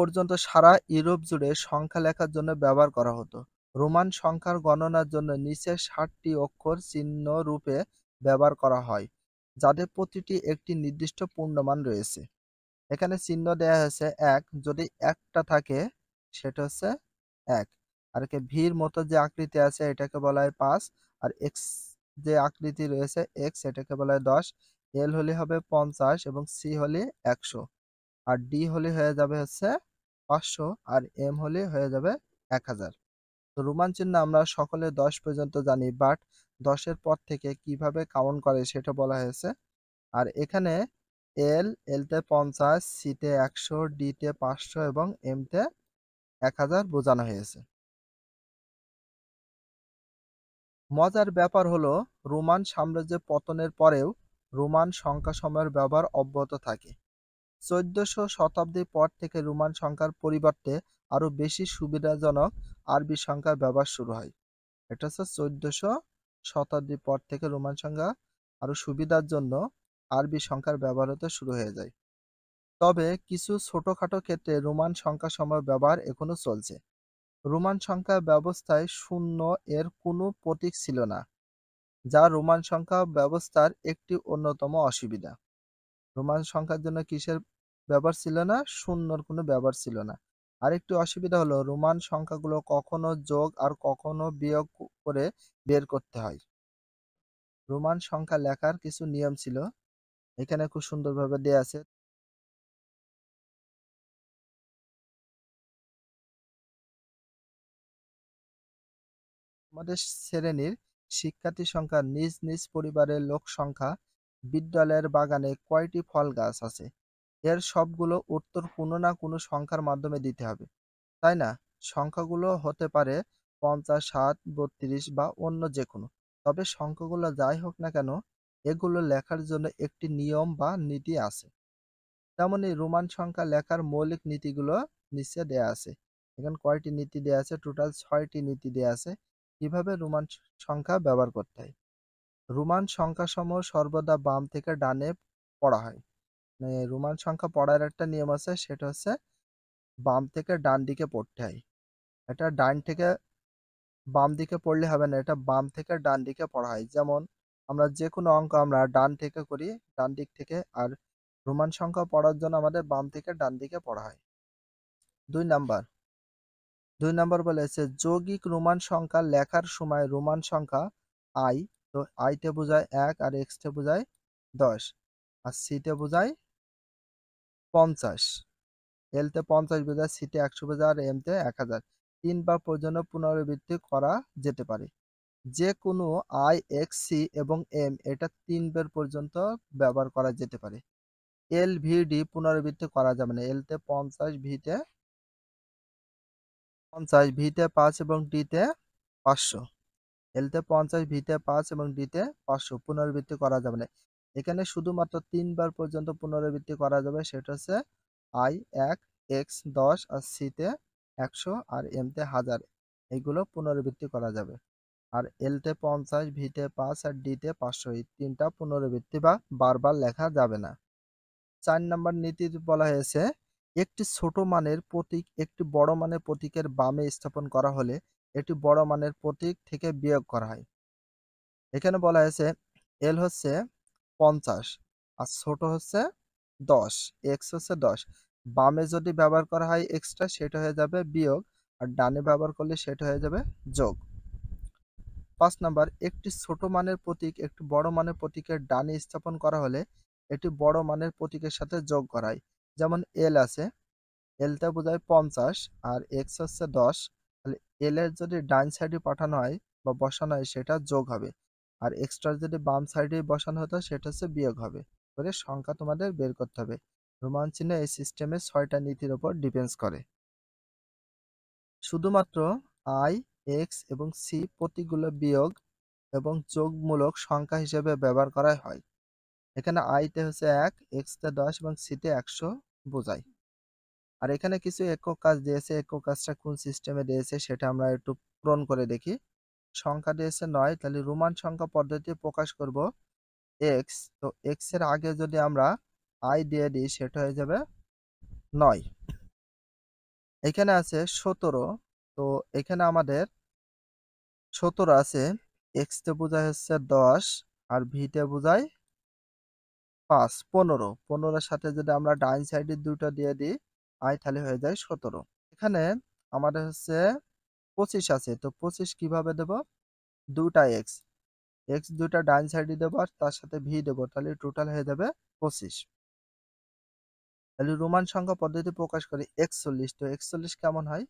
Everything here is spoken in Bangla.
পর্যন্ত সারা ইউরোপ জুড়ে সংখ্যা লেখার জন্য ব্যবহার করা হতো। রোমান সংখ্যার গণনার জন্য নিচে 60টি অক্ষর চিহ্ন রূপে ব্যবহার করা হয়, যাদের প্রতিটি একটি নির্দিষ্ট পূর্ণমান রয়েছে। এখানে চিহ্ন দেয়া হয়েছে ১, যদি একটা থাকে সেটা হচ্ছে ১। আর একে ভির মতো যে আকৃতি আছে এটাকে বলা হয় ৫, আর এক্স যে আকৃতি রয়েছে এক্স এটাকে বলা হয় ১০, এল হলে হবে ৫০ এবং সি হলে ১০০, আর ডি হলে হয়ে যাবে হচ্ছে ৫০০, আর এম হলে হয়ে যাবে ১০০০। তো রোমান চিহ্ন আমরা সকলে ১০ পর্যন্ত জানি, বাট ১০ এর পর থেকে কিভাবে কাউন্ট করে সেটা বলা হয়েছে। আর এখানে এল তে ৫০, সি তে ১০০, ডি তে ৫০০ এবং এম তে ১০০০ বোঝানো হয়েছে। মজার ব্যাপার হলো রোমান সাম্রাজ্যের পতনের পরেও রোমান সংখ্যাসমূহের ব্যবহার অব্যাহত থাকে। ১৪০০ শতাব্দীর পর থেকে রোমান সংখ্যার পরিবর্তে আরো বেশি সুবিধাজনক আরবি সংখ্যার ব্যবহার শুরু হয়। এটা হচ্ছে ১৪০০ শতাব্দীর পর থেকে রোমান সংখ্যা আরো সুবিধার জন্য আরবি সংখ্যার ব্যবহার হতে শুরু হয়ে যায়। তবে কিছু ছোটখাটো ক্ষেত্রে রোমান সংখ্যাসমূহের ব্যবহার এখনো চলছে। রোমান সংখ্যা ব্যবস্থায় শূন্য এর কোনো প্রতীক ছিল না, যা রোমান সংখ্যা ব্যবস্থার একটি অন্যতম অসুবিধা। রোমান সংখ্যার জন্য কিসের ব্যবহার ছিল না? শূন্যর কোনো ব্যবহার ছিল না। আরেকটি অসুবিধা হলো রোমান সংখ্যাগুলো কখনো যোগ আর কখনো বিয়োগ করে বের করতে হয়। রোমান সংখ্যা লেখার কিছু নিয়ম ছিল, এখানে খুব সুন্দরভাবে দেয়া আছে। আমাদের শ্রেণীর শিক্ষার্থী সংখ্যা, নিজ নিজ পরিবারের লোক সংখ্যা, বিদ্যালয়ের বাগানে কয়টি ফল গাছ আছে, এর সবগুলো উত্তর কোনো না কোনো সংখ্যার মাধ্যমে দিতে হবে, তাই না? সংখ্যাগুলো হতে পারে ৫০, ৭, ৩২ বা অন্য যে কোনো। তবে সংখ্যাগুলো যাই হোক না কেন, এগুলো লেখার জন্য একটি নিয়ম বা নীতি আছে। তেমনি রোমান সংখ্যা লেখার মৌলিক নীতিগুলো নিচে দেয়া আছে। এখানে কয়টি নীতি দেয়া আছে? টোটাল ৬টি নীতি দেয়া আছে কিভাবে রোমান সংখ্যা ব্যবহার করতে হয়। রোমান সংখ্যাসমূহ সর্বদা বাম থেকে ডানে পড়া হয়। মানে রোমান সংখ্যা পড়ার একটা নিয়ম আছে, সেটা হচ্ছে বাম থেকে ডান দিকে পড়তে হয়। এটা ডান থেকে বাম দিকে পড়লে হবে না, এটা বাম থেকে ডান দিকে পড়া হয়। যেমন আমরা যে কোনো অঙ্ক আমরা ডান থেকে করি, ডান দিক থেকে, আর রোমান সংখ্যা পড়ার জন্য আমাদের বাম থেকে ডান দিকে পড়া হয়। ২ নাম্বার ২ নাম্বার বলেছে যৌগিক রোমান সংখ্যা লেখার সময় রোমান সংখ্যা আই, তো আই তে বোঝায় ১, আর এক্স তে বোঝায় ১০, আর সি তে বোঝায় ৫০, এল তে ৫০ বোঝায়, সি তে ১০০ বোঝায়, আর এম তে ১০০০। ৩ বার পর্যন্ত পুনরাবৃত্তি করা যেতে পারে। যে কোনো আই, এক্স, সি এবং এম এটা ৩ বার পর্যন্ত ব্যবহার করা যেতে পারে। এল, ভি, ডি পুনরাবৃত্তি করা যাবে না। এল তে ৫০, ভি তে ৫০, ভি তে ৫ এবং ডি তে ৫০০। এল তে ৫০, ভি তে ৫ এবং ডি তে ৫০০ পুনরাবৃত্তি করা যাবে না। এখানে শুধুমাত্র ৩ বার পর্যন্ত পুনরাবৃত্তি করা যাবে, সেটা হচ্ছে আই ১, এক্স ১০, আর সি তে ১০০, আর এম তে ১০০০। এইগুলো পুনরাবৃত্তি করা যাবে। আর এল তে ৫০, ভি তে ৫, আর ডি তে ৫০০, এই ৩টা পুনরাবৃত্তি বা বারবার লেখা যাবে না। ৪ নাম্বার নীতি বলা হয়েছে একটি ছোট মানের প্রতীক একটি বড় মানের প্রতীকের বামে স্থাপন করা হলে এটি বড় মানের প্রতীক থেকে বিয়োগ করা হয়। এখানে বলা হয়েছে এল হচ্ছে ৫০ আর ছোট হচ্ছে ১০, এক্স হচ্ছে ১০। বামে যদি ব্যবহার করা হয় এক্সট্রা সেটা হয়ে যাবে বিয়োগ, আর ডানে ব্যবহার করলে সেটা হয়ে যাবে যোগ। ৫ নাম্বার একটি ছোট মানের প্রতীক একটি বড় মানের প্রতীকের ডানে স্থাপন করা হলে এটি বড় মানের প্রতীকের সাথে যোগ করা হয়। যেমন এল আছে, এল তে বোঝায় ৫০ আর এক্স হচ্ছে ১০, তাহলে এল এর যদি ডান সাইডে পাঠানো হয় বা বসানো হয় সেটা যোগ হবে, আর এক্সট্রা যদি বাম সাইডে বসানো হতো সেটা হচ্ছে বিয়োগ হবে। করে সংখ্যা তোমাদের বের করতে হবে। রোমান চিহ্ন এই সিস্টেমে ৬টা নীতির উপর ডিপেন্ডস করে। শুধুমাত্র আই, এক্স এবং সি প্রতীকগুলো বিয়োগ এবং যোগমূলক সংখ্যা হিসেবে ব্যবহার করা হয়। এখানে আই তে হচ্ছে ১, এক্স তে ১০ এবং সি তে ১০০ বোঝায়। আর এখানে কিছু একক কাজ দিয়েছে, একক কাজটা কোন সিস্টেমে দিয়েছে সেটা আমরা একটু পূরণ করে দেখি। সংখ্যা দিয়েছে ৯, তাহলে রোমান সংখ্যা পদ্ধতি প্রকাশ করব এক্স, তো এক্স এর আগে যদি আমরা আই দিয়ে দিই সেটা হয়ে যাবে ৯। এখানে আছে 17। তো এখানে আমাদের 17 আছে, এক্স তে বোঝায় হচ্ছে 10 আর ভি তে বোঝায় 5, 15। 15-এর সাথে যদি আমরা ডাইন সাইডে দুটো দিয়ে দিই আই, তাহলে হয়ে যায় 17। এখানে আমাদের হচ্ছে 25 আছে, তো 25 কিভাবে দেব? দুটা এক্স, এক্স দুটা ডাইন সাইডে দেবো আর তার সাথে ভি দেবো, তাহলে টোটাল হয়ে যাবে 25। তাহলে রোমান সংখ্যা পদ্ধতি প্রকাশ করে 41। তো 41 কেমন হয়?